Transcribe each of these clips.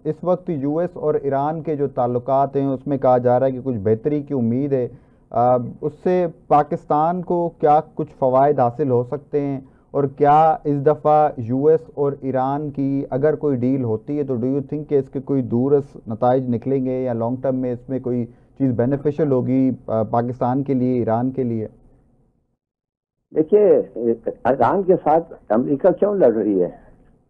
इस वक्त यूएस और ईरान के जो ताल्लुकात हैं उसमें कहा जा रहा है कि कुछ बेहतरी की उम्मीद है। उससे पाकिस्तान को क्या कुछ फ़वाइद हासिल हो सकते हैं, और क्या इस दफ़ा यूएस और ईरान की अगर कोई डील होती है तो डू यू थिंक कि इसके कोई दूरस नताइज निकलेंगे, या लॉन्ग टर्म में इसमें कोई चीज़ बेनिफिशियल होगी पाकिस्तान के लिए, ईरान के लिए? देखिए, ईरान के साथ अमेरिका क्यों लड़ रही है?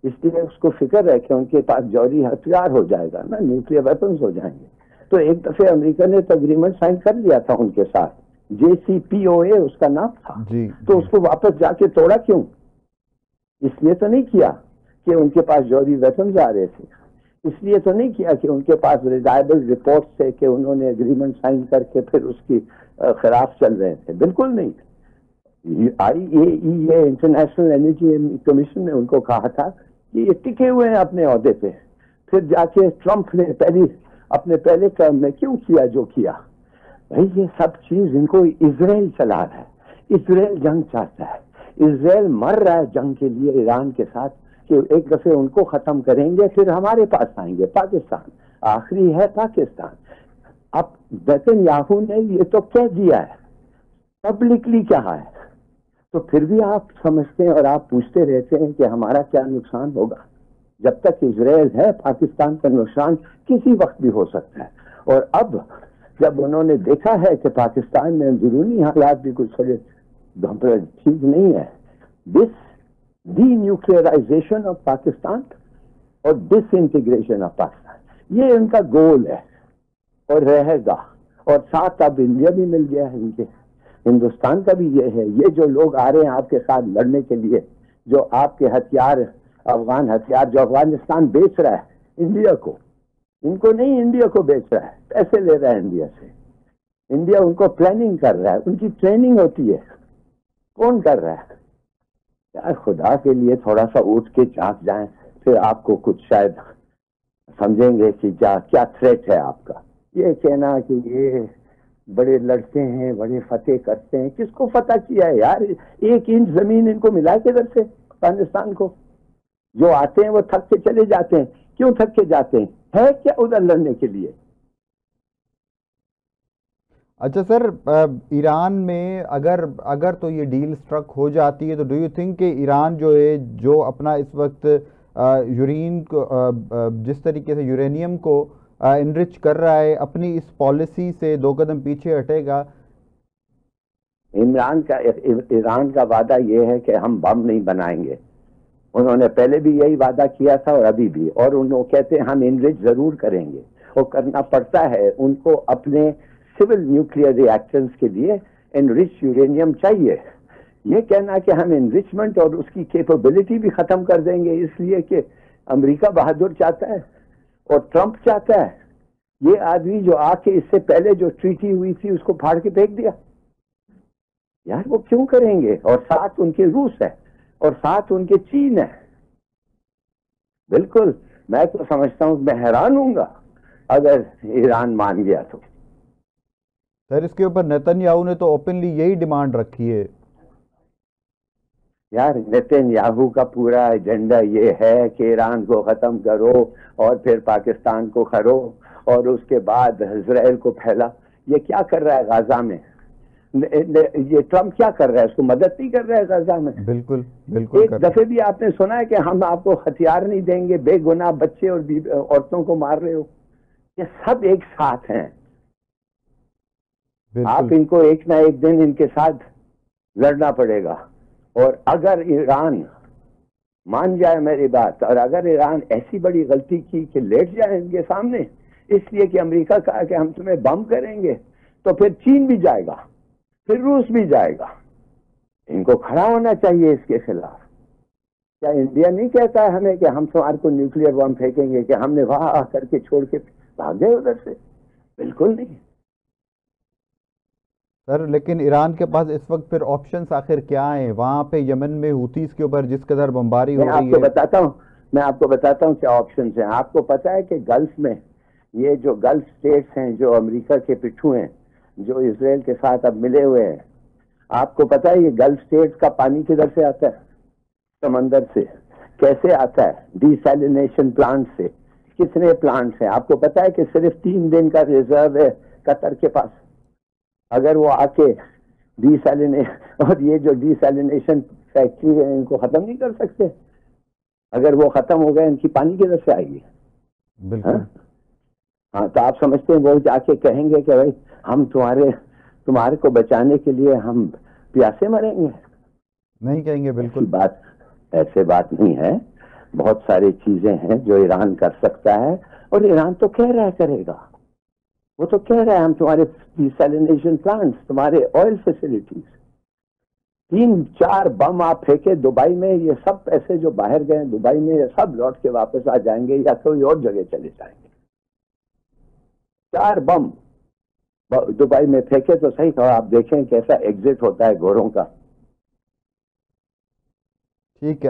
इसलिए उसको फिक्र है कि उनके पास जौहरी हथियार हो जाएगा ना, न्यूक्लियर वेपन्स हो जाएंगे। तो एक दफे अमेरिका ने तो एग्रीमेंट साइन कर लिया था उनके साथ, JCPOA उसका नाम था जी। तो उसको वापस जाके तोड़ा क्यों? इसलिए तो नहीं किया कि उनके पास जौहरी वेपन्स आ रहे थे, इसलिए तो नहीं किया कि उनके पास रिलायबल रिपोर्ट थे कि उन्होंने एग्रीमेंट साइन करके फिर उसकी खिलाफ चल रहे थे। बिल्कुल नहीं। IAEA इंटरनेशनल एनर्जी कमीशन ने उनको कहा था कि ये टिके हुए हैं अपने ओहदे पे। फिर जाके ट्रंप ने अपने पहले टर्म में क्यों किया जो किया? भाई ये सब चीज इनको इजराइल चला रहा है, इजराइल जंग चाहता है, इजराइल मर रहा है जंग के लिए ईरान के साथ कि एक दफे उनको खत्म करेंगे फिर हमारे पास आएंगे। पाकिस्तान आखिरी है, पाकिस्तान। अब नेतन्याहू ने ये तो कह दिया है, पब्लिकली कहा है, तो फिर भी आप समझते हैं और आप पूछते रहते हैं कि हमारा क्या नुकसान होगा? जब तक इजराइल है पाकिस्तान का नुकसान किसी वक्त भी हो सकता है। और अब जब उन्होंने देखा है कि पाकिस्तान में अंदरूनी हालात भी कुछ थोड़े ठीक नहीं है, दिस डीन्यूक्लियराइजेशन ऑफ पाकिस्तान और डिसइंटीग्रेशन ऑफ पाकिस्तान, ये उनका गोल है और रहेगा। और साथ अब इंडिया भी मिल गया है इनके, हिंदुस्तान का भी ये है। ये जो लोग आ रहे हैं आपके साथ लड़ने के लिए, जो आपके हथियार, अफगान हथियार जो अफगानिस्तान बेच रहा है इंडिया को, इनको नहीं इंडिया को बेच रहा है, पैसे ले रहा है इंडिया से। इंडिया उनको प्लानिंग कर रहा है, उनकी ट्रेनिंग होती है। कौन कर रहा है? यार खुदा के लिए थोड़ा सा उठ के झांक जाएं, फिर आपको कुछ शायद समझेंगे कि क्या थ्रेट है आपका। ये कहना कि ये बड़े लड़के हैं, बड़े फतेह करते हैं, किसको फतेह किया है यार? 1 इंच जमीन इनको मिला है किधर से अफगानिस्तान को? जो आते हैं वो थक के चले जाते हैं। क्यों थक के जाते हैं? है क्या उधर लड़ने के लिए? अच्छा सर, ईरान में अगर तो ये डील स्ट्रक हो जाती है तो डू यू थिंक कि ईरान जो है, जो अपना इस वक्त यूरेन को जिस तरीके से यूरेनियम को इनरिच कर रहा है, अपनी इस पॉलिसी से 2 कदम पीछे हटेगा? ईरान का वादा ये है कि हम बम नहीं बनाएंगे। उन्होंने पहले भी यही वादा किया था और अभी भी, और उन्होंने कहते हैं हम इनरिच जरूर करेंगे। और करना पड़ता है उनको, अपने सिविल न्यूक्लियर रिएक्टर्स के लिए एनरिच यूरेनियम चाहिए। ये कहना कि हम एनरिचमेंट और उसकी कैपेबिलिटी भी खत्म कर देंगे इसलिए कि अमेरिका बहादुर चाहता है और ट्रंप चाहता है। ये आदमी जो आके इससे पहले जो ट्रीटी हुई थी उसको फाड़ के फेंक दिया। यार वो क्यों करेंगे? और साथ उनके रूस है और साथ उनके चीन है। बिल्कुल, मैं तो समझता हूं, मैं हैरान हूंगा अगर ईरान मान गया तो। सर इसके ऊपर नेतन्याहू ने तो ओपनली यही डिमांड रखी है। यार नेतन्याहू का पूरा एजेंडा ये है कि ईरान को खत्म करो और फिर पाकिस्तान को करो और उसके बाद इजराइल को फैला। ये क्या कर रहा है गाजा में? ये ट्रंप क्या कर रहा है? उसको मदद नहीं कर रहा है गाजा में? बिल्कुल बिल्कुल। एक दफे भी आपने सुना है कि हम आपको हथियार नहीं देंगे, बेगुनाह बच्चे और औरतों को मार रहे हो? ये सब एक साथ हैं। आप इनको एक ना एक दिन इनके साथ लड़ना पड़ेगा। और अगर ईरान मान जाए मेरी बात, और अगर ईरान ऐसी बड़ी गलती की कि लेट जाए इनके सामने इसलिए कि अमेरिका कहा कि हम तुम्हें बम करेंगे, तो फिर चीन भी जाएगा, फिर रूस भी जाएगा। इनको खड़ा होना चाहिए इसके खिलाफ। क्या इंडिया नहीं कहता है हमें कि हम तुम्हारे को न्यूक्लियर बम फेंकेंगे, कि हमने वाह करके छोड़ के भागे उधर से? बिल्कुल नहीं सर। लेकिन ईरान के पास इस वक्त फिर ऑप्शंस आखिर क्या हैं? वहां पे यमन में हुतीस के ऊपर जिस कदर बमबारी हो रही है। मैं आपको बताता हूँ क्या ऑप्शंस हैं। आपको पता है कि गल्फ में ये जो गल्फ स्टेट्स हैं, जो अमेरिका के पिट्ठू हैं, जो इजराइल के साथ अब मिले हुए हैं, आपको पता है ये गल्फ स्टेट्स का पानी किधर से आता है? समंदर से। कैसे आता है? डिसैलिनेशन प्लांट से। कितने प्लांट्स हैं? आपको पता है कि सिर्फ 3 दिन का रिजर्व है कतर के पास। अगर वो आके डीसैलिनेशन, और ये जो डीसैलिनेशन फैक्ट्री है इनको खत्म नहीं कर सकते। अगर वो खत्म हो गए इनकी पानी किधर से आएगी? बिल्कुल। हाँ, तो आप समझते हैं वो जाके कहेंगे कि भाई हम तुम्हारे को बचाने के लिए हम प्यासे मरेंगे? नहीं कहेंगे। बिल्कुल ऐसे बात नहीं है। बहुत सारी चीजें हैं जो ईरान कर सकता है, और ईरान तो कह रहा है करेगा। वो तो कह रहा है हम तुम्हारे डिसैलिनेशन प्लांट्स, तुम्हारे ऑयल फैसिलिटीज, 3-4 बम आप फेंके दुबई में, ये सब पैसे जो बाहर गए दुबई में ये सब लौट के वापस आ जाएंगे या कोई और जगह चले जाएंगे। 4 बम दुबई में फेंके तो सही, और आप देखें कैसा एग्जिट होता है घोरों का। ठीक है।